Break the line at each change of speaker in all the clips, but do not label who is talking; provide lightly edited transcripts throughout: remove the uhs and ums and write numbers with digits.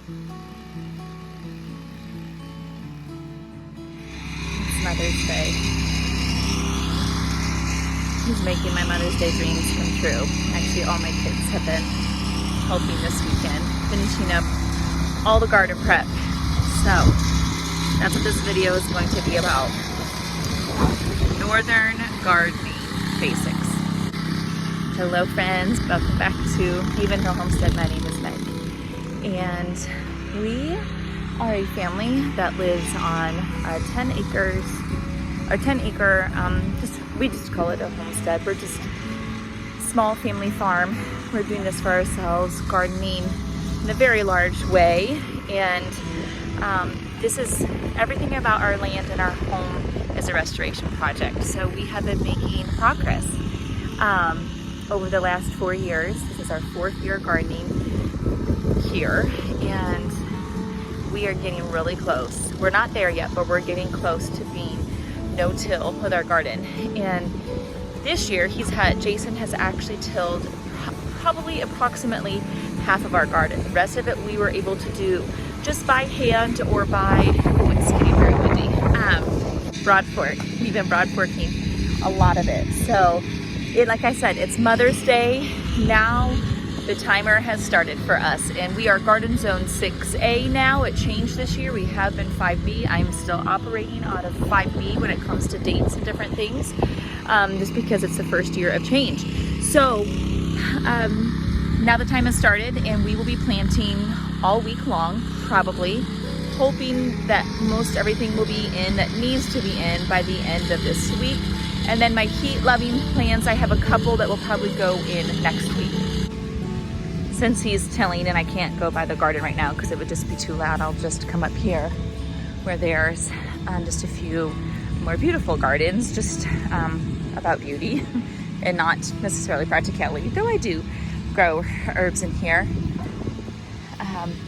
It's Mother's Day. He's making my Mother's Day dreams come true. Actually, all my kids have been helping this weekend, finishing up all the garden prep. So that's what this video is going to be about. Northern gardening basics. Hello friends, welcome back to Medicinal Homestead. My name is Meg, and we are a family that lives on 10 acres, or 10 acre, we just call it a homestead. We're just a small family farm. We're doing this for ourselves, gardening in a very large way, and this is everything about our land and our home is a restoration project. So we have been making progress over the last 4 years. This is our 4th year gardening here, and we are getting really close. We're not there yet, but we're getting close to being no-till with our garden. And this year, Jason has actually tilled probably approximately half of our garden. The rest of it we were able to do just by hand or by, oh, it's getting very windy, broad fork. We've been broad forking a lot of it. So, like I said, it's Mother's Day. Now the timer has started for us, and we are garden zone 6A now. It changed this year. We have been 5B. I'm still operating out of 5B when it comes to dates and different things, just because it's the first year of change. So now the time has started, and we will be planting all week long, probably, hoping that most everything will be in that needs to be in by the end of this week. And then my heat-loving plants, I have a couple that will probably go in next week. Since he's tilling and I can't go by the garden right now because it would just be too loud, I'll just come up here where there's just a few more beautiful gardens, just about beauty and not necessarily practicality, though I do grow herbs in here.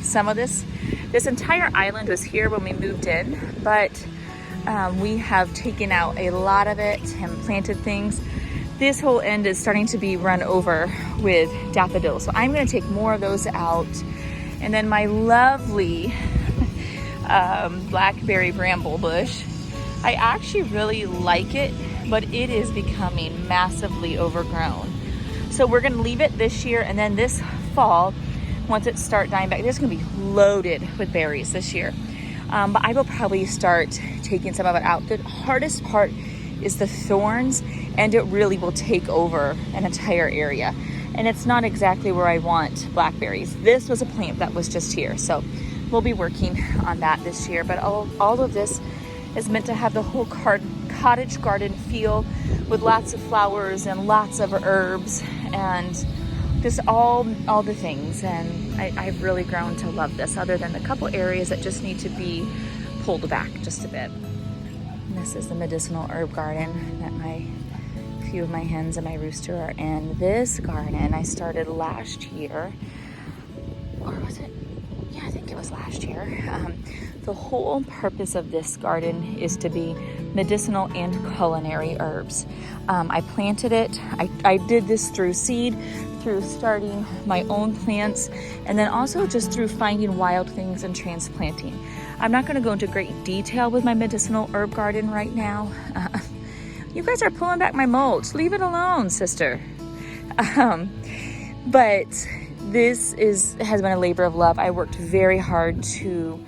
Some of this entire island was here when we moved in, but we have taken out a lot of it and planted things. This whole end is starting to be run over with daffodils, so I'm going to take more of those out. And then my lovely blackberry bramble bush, I actually really like it, but it is becoming massively overgrown. So we're going to leave it this year, and then this fall, once it starts dying back, there's going to be loaded with berries this year. But I will probably start taking some of it out. The hardest part is the thorns, and it really will take over an entire area. And it's not exactly where I want blackberries. This was a plant that was just here, so we'll be working on that this year. But all of this is meant to have the whole cottage garden feel, with lots of flowers and lots of herbs and just all the things. And I've really grown to love this, other than a couple areas that just need to be pulled back just a bit. And this is the medicinal herb garden that a few of my hens and my rooster are in. This garden I started last year, or was it? Yeah, I think it was last year. The whole purpose of this garden is to be medicinal and culinary herbs. I planted it. I did this through seed, through starting my own plants, and then also just through finding wild things and transplanting. I'm not going to go into great detail with my medicinal herb garden right now. You guys are pulling back my mulch. Leave it alone, sister. But this has been a labor of love. I worked very hard to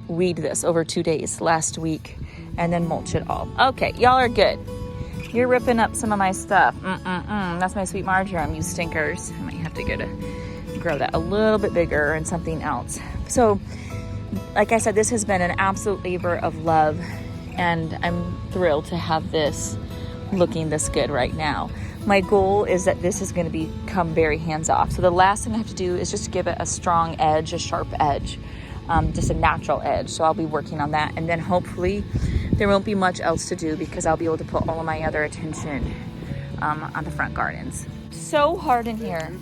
weed this over 2 days last week, and then mulch it all. Okay, y'all are good. You're ripping up some of my stuff. That's my sweet marjoram, you stinkers. I might have to go to grow that a little bit bigger and something else. So, like I said, this has been an absolute labor of love, and I'm thrilled to have this looking this good right now. My goal is that this is going to become very hands-off. So the last thing I have to do is just give it a strong edge, a sharp edge, just a natural edge. So I'll be working on that, and then hopefully there won't be much else to do because I'll be able to put all of my other attention on the front gardens. So hard in here.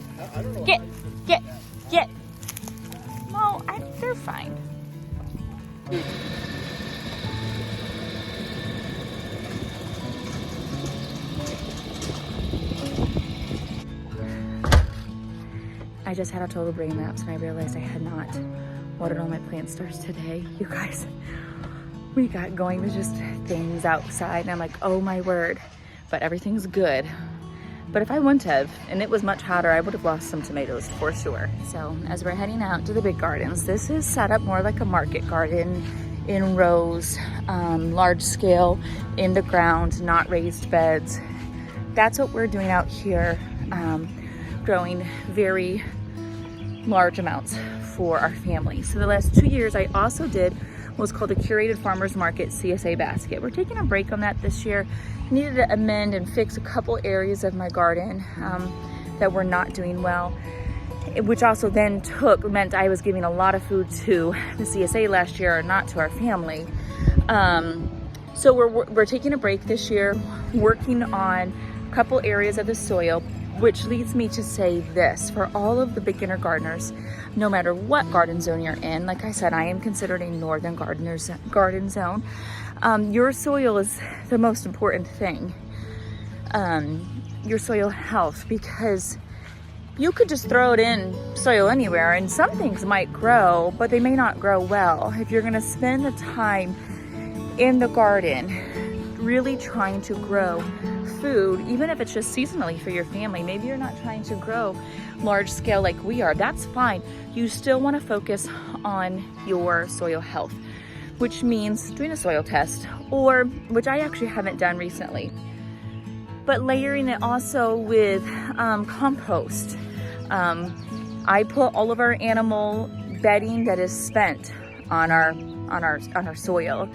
Get. No, they're fine. I just had a total brain lapse and I realized I had not watered all my plant stars today. You guys, we got going to just things outside and I'm like, oh my word, but everything's good. But if I wouldn't have, and it was much hotter, I would have lost some tomatoes for sure. So as we're heading out to the big gardens, this is set up more like a market garden in rows, large scale, in the ground, not raised beds. That's what we're doing out here, growing very large amounts for our family. So the last 2 years I also did what's called a curated farmers market CSA basket. We're taking a break on that this year. Needed to amend and fix a couple areas of my garden that were not doing well, which also then meant I was giving a lot of food to the CSA last year and not to our family. So we're taking a break this year, working on a couple areas of the soil, which leads me to say this, for all of the beginner gardeners, no matter what garden zone you're in, like I said, I am considered a northern garden zone. Your soil is the most important thing, your soil health, because you could just throw it in soil anywhere and some things might grow, but they may not grow well. If you're gonna spend the time in the garden really trying to grow food, even if it's just seasonally for your family, maybe you're not trying to grow large scale like we are, that's fine. You still want to focus on your soil health, which means doing a soil test, or which I actually haven't done recently, but layering it also with compost. I put all of our animal bedding that is spent on our soil.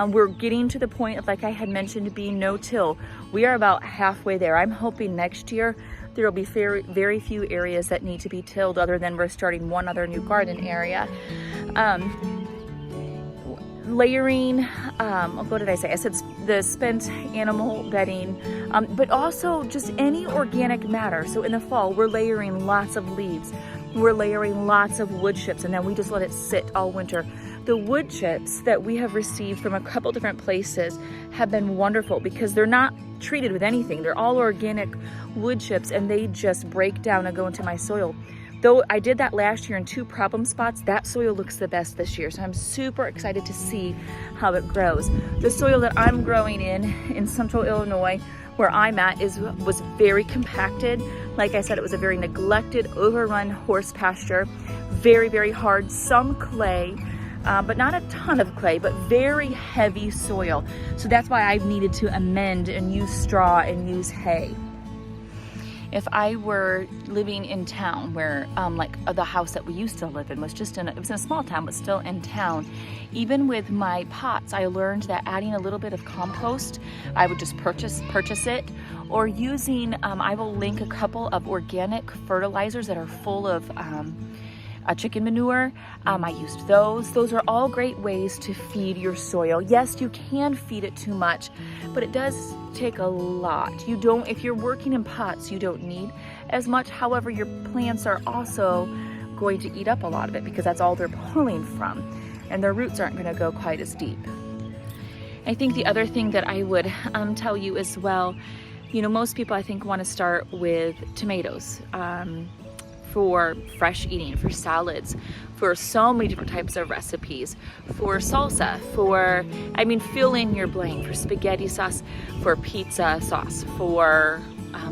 We're getting to the point of, like I had mentioned, being no-till. We are about halfway there. I'm hoping next year there will be very, very few areas that need to be tilled, other than we're starting one other new garden area. Layering, what did I say? I said the spent animal bedding, but also just any organic matter. So in the fall, we're layering lots of leaves. We're layering lots of wood chips, and then we just let it sit all winter. The wood chips that we have received from a couple different places have been wonderful because they're not treated with anything. They're all organic wood chips and they just break down and go into my soil. Though I did that last year in 2 problem spots, that soil looks the best this year. So I'm super excited to see how it grows. The soil that I'm growing in central Illinois, where I'm at, was very compacted. Like I said, it was a very neglected, overrun horse pasture. Very, very hard, some clay. But not a ton of clay, but very heavy soil. So that's why I've needed to amend and use straw and use hay. If I were living in town, where like the house that we used to live in was just it was in a small town, but still in town, even with my pots, I learned that adding a little bit of compost, I would just purchase it, or using, I will link a couple of organic fertilizers that are full of chicken manure. I used those. Those are all great ways to feed your soil. Yes, you can feed it too much, but it does take a lot. If you're working in pots, you don't need as much. However, your plants are also going to eat up a lot of it because that's all they're pulling from, and their roots aren't going to go quite as deep. I think the other thing that I would tell you as well, most people I think want to start with tomatoes. For fresh eating, for salads, for so many different types of recipes, for salsa, fill in your blank, for spaghetti sauce, for pizza sauce, for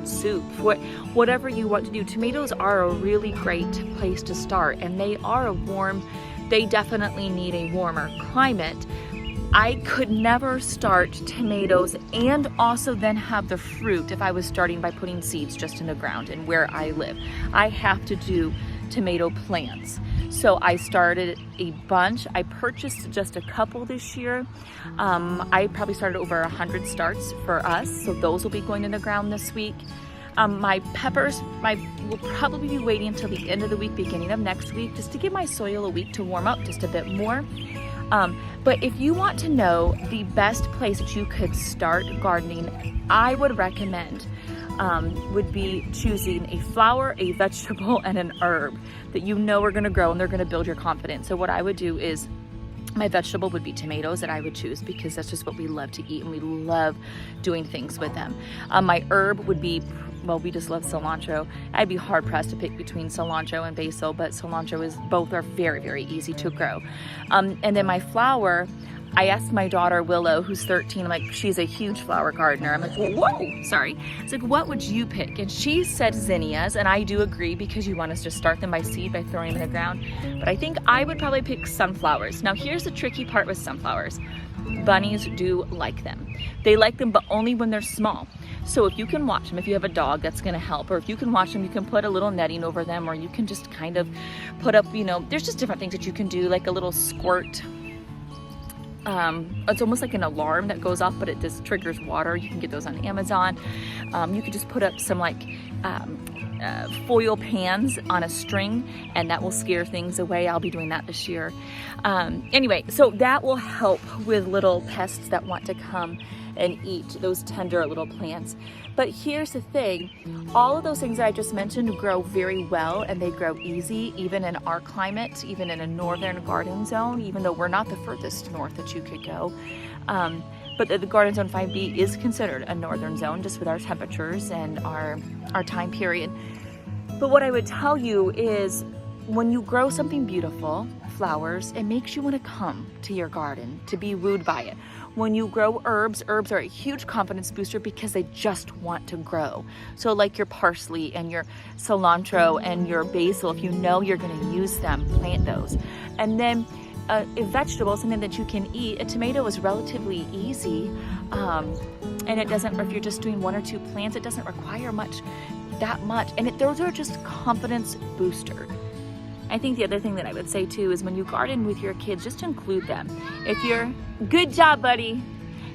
soup, for whatever you want to do. Tomatoes are a really great place to start, and they definitely need a warmer climate. I could never start tomatoes and also then have the fruit if I was starting by putting seeds just in the ground and where I live. I have to do tomato plants. So I started a bunch. I purchased just a couple this year. I probably started over 100 starts for us. So those will be going in the ground this week. My peppers, will probably be waiting until the end of the week, beginning of next week, just to give my soil a week to warm up just a bit more. But if you want to know the best place that you could start gardening, I would recommend would be choosing a flower, a vegetable, and an herb that are going to grow and they're going to build your confidence. So what I would do is, my vegetable would be tomatoes that I would choose because that's just what we love to eat and we love doing things with them. My herb would be well, we just love cilantro. I'd be hard pressed to pick between cilantro and basil, but both are very, very easy to grow. And then my flower, I asked my daughter Willow, who's 13, I'm like, she's a huge flower gardener. I'm like, whoa, sorry. It's like, what would you pick? And she said zinnias, and I do agree because you want us to start them by seed by throwing them in the ground. But I think I would probably pick sunflowers. Now here's the tricky part with sunflowers. Bunnies do like them. They like them, but only when they're small. So if you can watch them, if you have a dog, that's gonna help. Or if you can watch them, you can put a little netting over them, or you can just kind of put up, there's just different things that you can do, like a little squirt. It's almost like an alarm that goes off, but it just triggers water. You can get those on Amazon. You could just put up some foil pans on a string, and that will scare things away. I'll be doing that this year. Anyway, so that will help with little pests that want to come and eat those tender little plants. But here's the thing, all of those things that I just mentioned grow very well, and they grow easy, even in our climate, even in a northern garden zone, even though we're not the furthest north that you could go. But the garden zone 5B is considered a northern zone just with our temperatures and our time period. But what I would tell you is when you grow something beautiful, flowers, it makes you want to come to your garden, to be wooed by it. When you grow herbs are a huge confidence booster because they just want to grow. So like your parsley and your cilantro and your basil, if you know you're going to use them, plant those. And then a vegetable, something that you can eat, a tomato is relatively easy. And it doesn't, or if you're just doing 1 or 2 plants, it doesn't require that much. And those are just confidence booster. I think the other thing that I would say too is when you garden with your kids, just include them. Good job, buddy.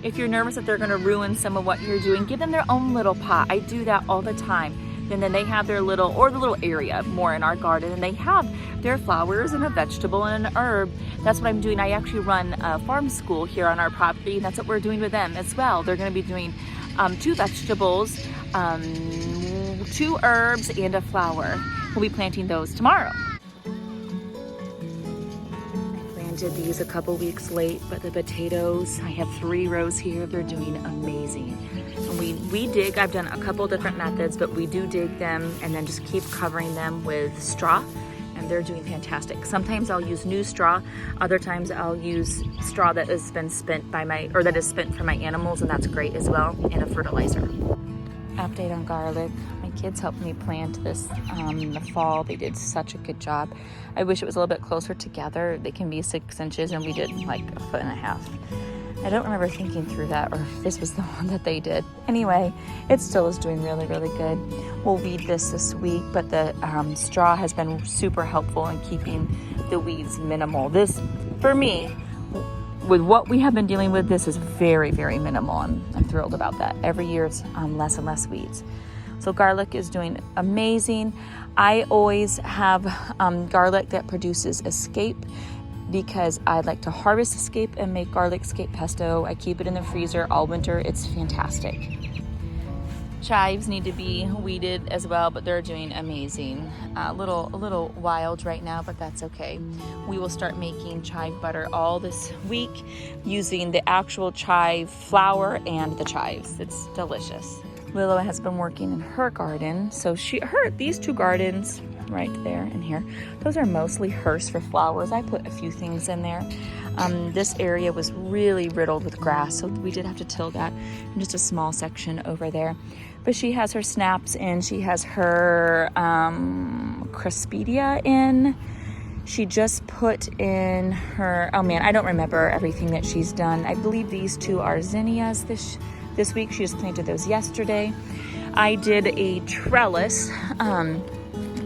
If you're nervous that they're gonna ruin some of what you're doing, give them their own little pot. I do that all the time. And then they have their the little area more in our garden, and they have their flowers and a vegetable and an herb. That's what I'm doing. I actually run a farm school here on our property, and that's what we're doing with them as well. They're gonna be doing 2 vegetables, 2 herbs, and a flower. We'll be planting those tomorrow. Did these a couple weeks late, but the potatoes, I have 3 rows here, they're doing amazing. And we dig, I've done a couple different methods, but we do dig them and then just keep covering them with straw, and they're doing fantastic. Sometimes I'll use new straw, other times I'll use straw that has been spent that is spent for my animals, and that's great as well, and a fertilizer. Update on garlic. My kids helped me plant this in the fall. They did such a good job. I wish it was a little bit closer together. They can be 6 inches, and we did like 1.5 feet. I don't remember thinking through that, or if this was the one that they did. Anyway, it still is doing really, really good. We'll weed this week, but the straw has been super helpful in keeping the weeds minimal. This, for me, with what we have been dealing with, this is very, very minimal. I'm thrilled about that. Every year it's less and less weeds. So garlic is doing amazing. I always have garlic that produces escape because I like to harvest escape and make garlic escape pesto. I keep it in the freezer all winter. It's fantastic. Chives need to be weeded as well, but they're doing amazing. A little wild right now, but that's okay. We will start making chive butter all this week using the actual chive flour and the chives. It's delicious. Willow has been working in her garden, so these 2 gardens right there and here, those are mostly hers for flowers. I put a few things in there. This area was really riddled with grass, so we did have to till that, and just a small section over there. But she has her snaps in, she has her Craspedia in. She just put in her, oh man, I don't remember everything that she's done. I believe these 2 are zinnias this week. She just planted those yesterday. I did a trellis.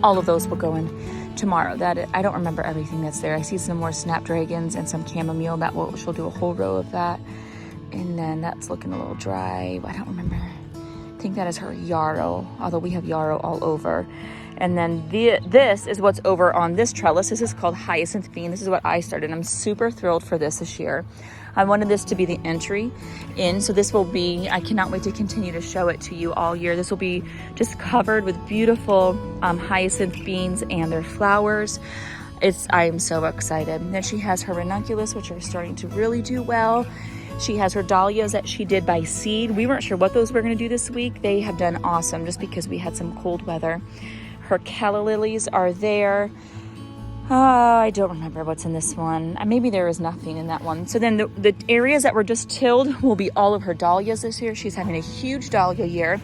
All of those will go in tomorrow. I don't remember everything that's there. I see some more snapdragons and some chamomile. She'll do a whole row of that. And then that's looking a little dry. I don't remember. I think that is her yarrow, although we have yarrow all over. And then this is what's over on this trellis. This is called hyacinth bean. This is what I started. I'm super thrilled for this year. I wanted this to be the entry in, so this will be, I cannot wait to continue to show it to you all year. This will be just covered with beautiful hyacinth beans and their flowers. I am so excited. And then she has her ranunculus, which are starting to really do well. She has her dahlias that she did by seed. We weren't sure what those were going to do this week. They have done awesome just because we had some cold weather. Her calla lilies are there. I don't remember what's in this one. Maybe there is nothing in that one. So then the areas that were just tilled will be all of her dahlias this year. She's having a huge dahlia year.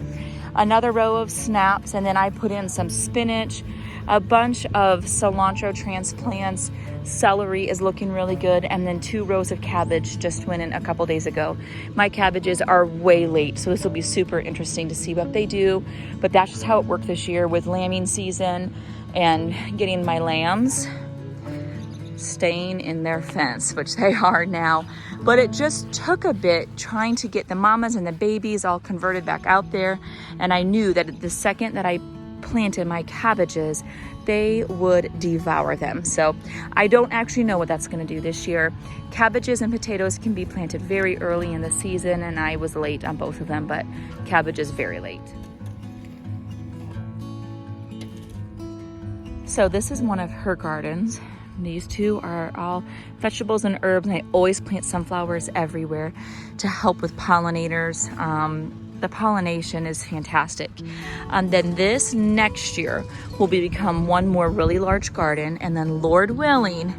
Another row of snaps, and then I put in some spinach, a bunch of cilantro transplants. Celery is looking really good, and then 2 rows of cabbage just went in a couple days ago. My cabbages are way late, so this will be super interesting to see what they do. But that's just how it worked this year with lambing season and getting my lambs staying in their fence, which they are now. But it just took a bit trying to get the mamas and the babies all converted back out there. And I knew that the second that I planted my cabbages, they would devour them. So I don't actually know what that's going to do this year. Cabbages and potatoes can be planted very early in the season, and I was late on both of them, but cabbages very late. So this is one of her gardens. These 2 are all vegetables and herbs, and I always plant sunflowers everywhere to help with pollinators. The pollination is fantastic. Then this next year will become one more really large garden, and then Lord willing,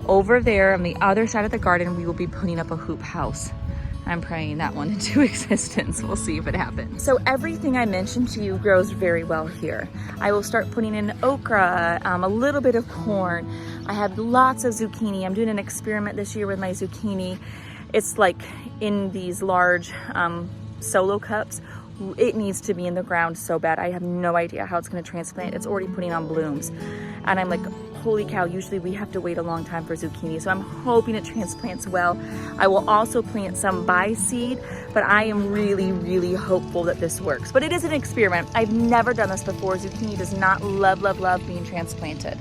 over there on the other side of the garden, we will be putting up a hoop house. I'm praying that one into existence. We'll see if it happens. So everything I mentioned to you grows very well here. I will start putting in okra, a little bit of corn. I have lots of zucchini. I'm doing an experiment this year with my zucchini. It's like in these large solo cups. It needs to be in the ground so bad. I have no idea how it's going to transplant. It's already putting on blooms. And I'm like, holy cow, usually we have to wait a long time for zucchini. So I'm hoping it transplants well. I will also plant some by seed, but I am really, really hopeful that this works. But it is an experiment. I've never done this before. Zucchini does not love being transplanted.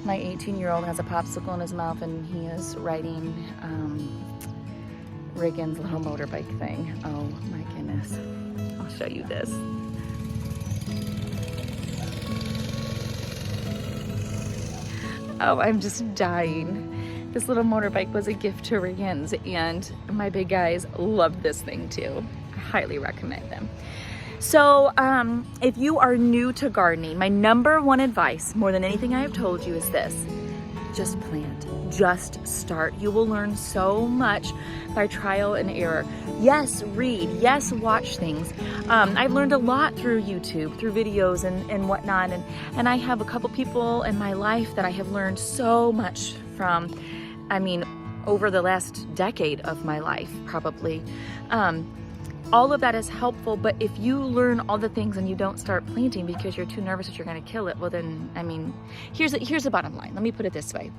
My 18-year-old has a popsicle in his mouth, and he is riding Reagan's little motorbike thing. Oh my goodness. I'll show you this. Oh, I'm just dying. This little motorbike was a gift to Reagan's, and my big guys love this thing too. I highly recommend them. So if you are new to gardening, my number 1 advice, more than anything I have told you, is this: just plant, just start. You will learn so much by trial and error. Yes, read, yes, watch things. I've learned a lot through YouTube, through videos and whatnot, and I have a couple people in my life that I have learned so much from. I mean, over the last decade of my life, probably. All of that is helpful, but if you learn all the things and you don't start planting because you're too nervous that you're going to kill it, well then, I mean, here's the bottom line. Let me put it this way.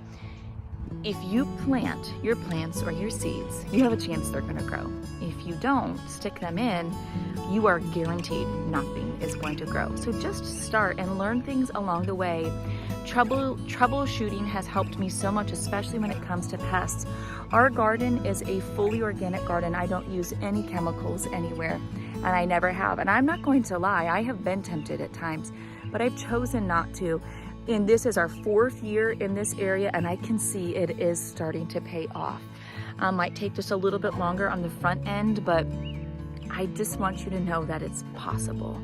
If you plant your plants or your seeds, you have a chance they're going to grow. If you don't stick them in, you are guaranteed nothing is going to grow. So just start and learn things along the way. Troubleshooting has helped me so much, especially when it comes to pests. Our garden is a fully organic garden. I don't use any chemicals anywhere, and I never have. And I'm not going to lie, I have been tempted at times, but I've chosen not to. And this is our 4th year in this area, and I can see it is starting to pay off. Might take just a little bit longer on the front end, but I just want you to know that it's possible.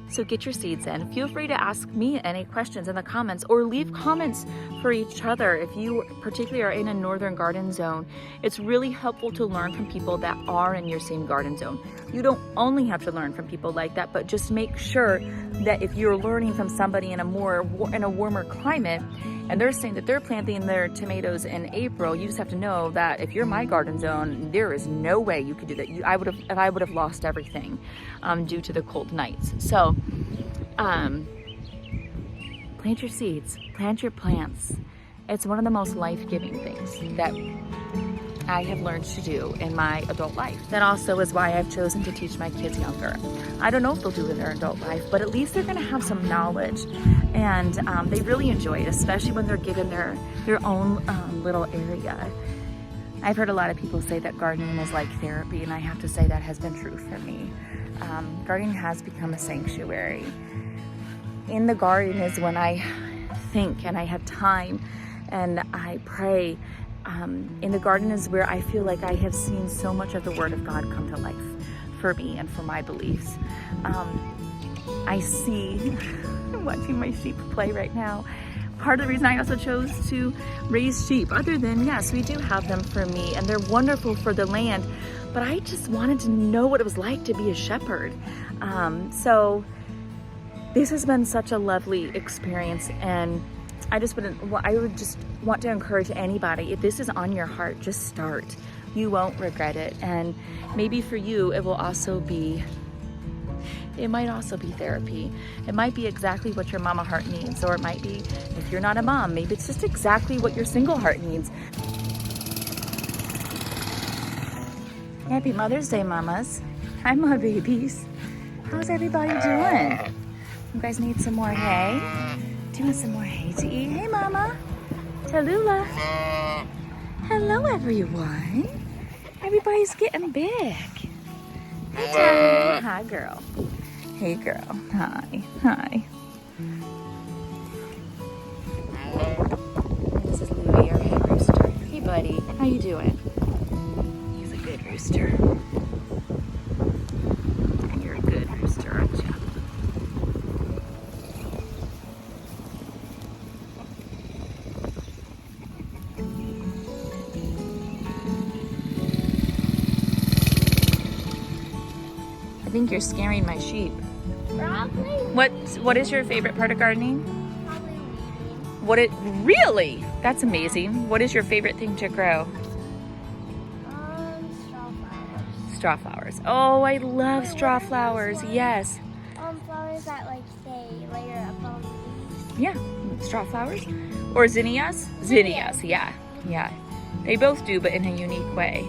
So get your seeds in. Feel free to ask me any questions in the comments, or leave comments for each other. If you particularly are in a northern garden zone, it's really helpful to learn from people that are in your same garden zone. You don't only have to learn from people like that, but just make sure that if you're learning from somebody in a warmer climate, and they're saying that they're planting their tomatoes in April, you just have to know that if you're my garden zone, there is no way you could do that. I would have lost everything due to the cold nights. So plant your seeds, plant your plants. It's one of the most life-giving things that I have learned to do in my adult life. That also is why I've chosen to teach my kids younger. I don't know if they'll do it in their adult life, but at least they're gonna have some knowledge, and they really enjoy it, especially when they're given their own little area. I've heard a lot of people say that gardening is like therapy, and I have to say that has been true for me. Gardening has become a sanctuary. In the garden is when I think and I have time and I pray In the garden is where I feel like I have seen so much of the Word of God come to life for me and for my beliefs. I see, I'm watching my sheep play right now. Part of the reason I also chose to raise sheep, other than, yes, we do have them for me and they're wonderful for the land, but I just wanted to know what it was like to be a shepherd. So this has been such a lovely experience, and I would just want to encourage anybody, if this is on your heart, just start. You won't regret it. And maybe for you, it might also be therapy. It might be exactly what your mama heart needs, or it might be, if you're not a mom, maybe it's just exactly what your single heart needs. Happy Mother's Day, mamas. Hi, my babies. How's everybody doing? You guys need some more hay? Do you want some more hay to eat? Hey, Mama. Tallulah. Hello, everyone. Everybody's getting big. Hi, Tallulah. Hi, girl. Hey, girl. Hi. Hi. This is Louie, our hay rooster. Hey, buddy. How you doing? He's a good rooster. You're a good rooster, aren't you? I think you're scaring my sheep.
Probably.
What is your favorite part of gardening?
Probably weeding.
Really? That's amazing. What is your favorite thing to grow?
Straw flowers.
Straw flowers. Oh, I love straw flowers. Yes.
Flowers that like stay layer up on leaves.
Yeah. Straw flowers? Or zinnias? Zinnias, yeah. Yeah. They both do, but in a unique way.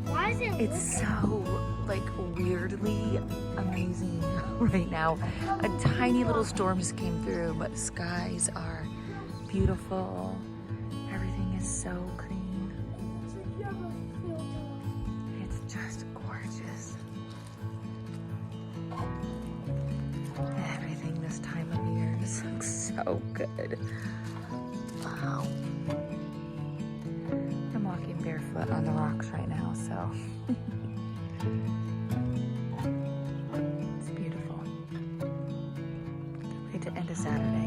Why is it?
It's so, like, weirdly amazing right now. A tiny little storm just came through, but skies are beautiful. Everything is so clean. It's just gorgeous. Everything this time of year just looks so good. Wow. I'm walking barefoot on the rocks right now, so it's beautiful. Way to end a Saturday.